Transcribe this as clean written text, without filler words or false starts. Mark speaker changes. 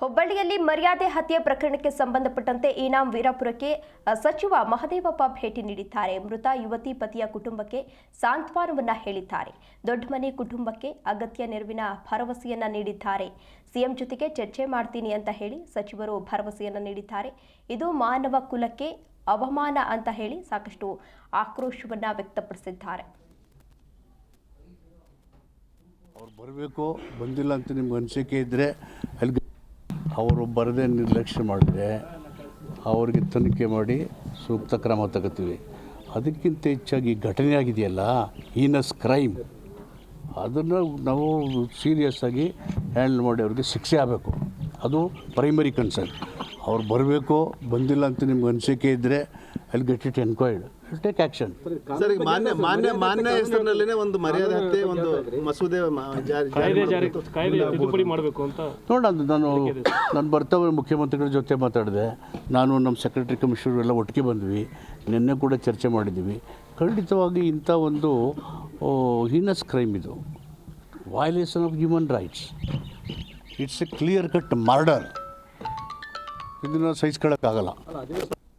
Speaker 1: ಹುಬ್ಬಳ್ಳಿಯಲ್ಲಿ ಮರ್ಯಾದೆ ಹತ್ಯೆ ಪ್ರಕರಣಕ್ಕೆ ಸಂಬಂಧಪಟ್ಟಂತೆ ಈನಾಂ ವೀರಾಪುರಕ್ಕೆ ಸಚಿವ ಮಹದೇವಪ್ಪ ಭೇಟಿ ನೀಡಿದ್ದಾರೆ. ಮೃತ ಯುವತಿ ಪತಿಯ ಕುಟುಂಬಕ್ಕೆ ಸಾಂತ್ವನವನ್ನ ಹೇಳಿದ್ದಾರೆ. ದೊಡ್ಡಮನೆ ಕುಟುಂಬಕ್ಕೆ ಅಗತ್ಯ ನೆರವಿನ ಭರವಸೆಯನ್ನ ನೀಡಿದ್ದಾರೆ. ಸಿಎಂ ಜೊತೆಗೆ ಚರ್ಚೆ ಮಾಡ್ತೀನಿ ಅಂತ ಹೇಳಿ ಸಚಿವರು ಭರವಸೆಯನ್ನ ನೀಡಿದ್ದಾರೆ. ಇದು ಮಾನವ ಕುಲಕ್ಕೆ ಅವಮಾನ ಅಂತ ಹೇಳಿ ಸಾಕಷ್ಟು ಆಕ್ರೋಶವನ್ನ ವ್ಯಕ್ತಪಡಿಸಿದ್ದಾರೆ.
Speaker 2: ಅವ್ರು ಬರಬೇಕು, ಬಂದಿಲ್ಲ ಅಂತ ನಿಮ್ಗೆ ಅನಿಸಿಕೆ ಇದ್ದರೆ ಅಲ್ಲಿ ಅವರು ಬರದೇ ನಿರ್ಲಕ್ಷ್ಯ ಮಾಡಿದ್ರೆ ಅವ್ರಿಗೆ ತನಿಖೆ ಮಾಡಿ ಸೂಕ್ತ ಕ್ರಮ ತಗೋತೀವಿ. ಅದಕ್ಕಿಂತ ಹೆಚ್ಚಾಗಿ ಘಟನೆ ಆಗಿದೆಯಲ್ಲ, ಹೀನಸ್ ಕ್ರೈಮ್, ಅದನ್ನು ನಾವು ಸೀರಿಯಸ್ ಆಗಿ ಹ್ಯಾಂಡಲ್ ಮಾಡಿ ಅವ್ರಿಗೆ ಶಿಕ್ಷೆ ಆಗಬೇಕು. ಅದು ಪ್ರೈಮರಿ ಕನ್ಸರ್ನ್. ಅವ್ರು ಬರಬೇಕು, ಬಂದಿಲ್ಲ ಅಂತ ನಿಮ್ಗೆ ಅನಿಸಿಕೆ ಇದ್ದರೆ ಅಲ್ಲಿ get it enquired, take action.
Speaker 3: Sir, ಮಾನ್ಯ ಹೆಸರಿನಲ್ಲೇ ಒಂದು ಮರ್ಯಾದೆ ಹತ್ಯೆ ಒಂದು ಮಸೂದೆ ತಿದ್ದುಪಡಿ ಮಾಡಬೇಕು ಅಂತ
Speaker 2: ನೋಡೋಣ. ನಾನು ಬರ್ತಾವೆ ಮುಖ್ಯಮಂತ್ರಿಗಳ ಜೊತೆ ಮಾತಾಡಿದೆ. ನಾನು ನಮ್ಮ ಸೆಕ್ರೆಟರಿ ಕಮಿಷನರ್ ಎಲ್ಲ ಒಟ್ಟಿಗೆ ಬಂದ್ವಿ. ನಿನ್ನೆ ಕೂಡ ಚರ್ಚೆ ಮಾಡಿದ್ದೀವಿ. ಖಂಡಿತವಾಗಿ ಇಂಥ ಒಂದು ಹೀನಸ್ ಕ್ರೈಮ್, ಇದು violation of human rights. It's A clear cut murder. ಇದನ್ನು ಸಹಿಸ್ಕೊಳ್ಳೋಕ್ಕಾಗಲ್ಲ.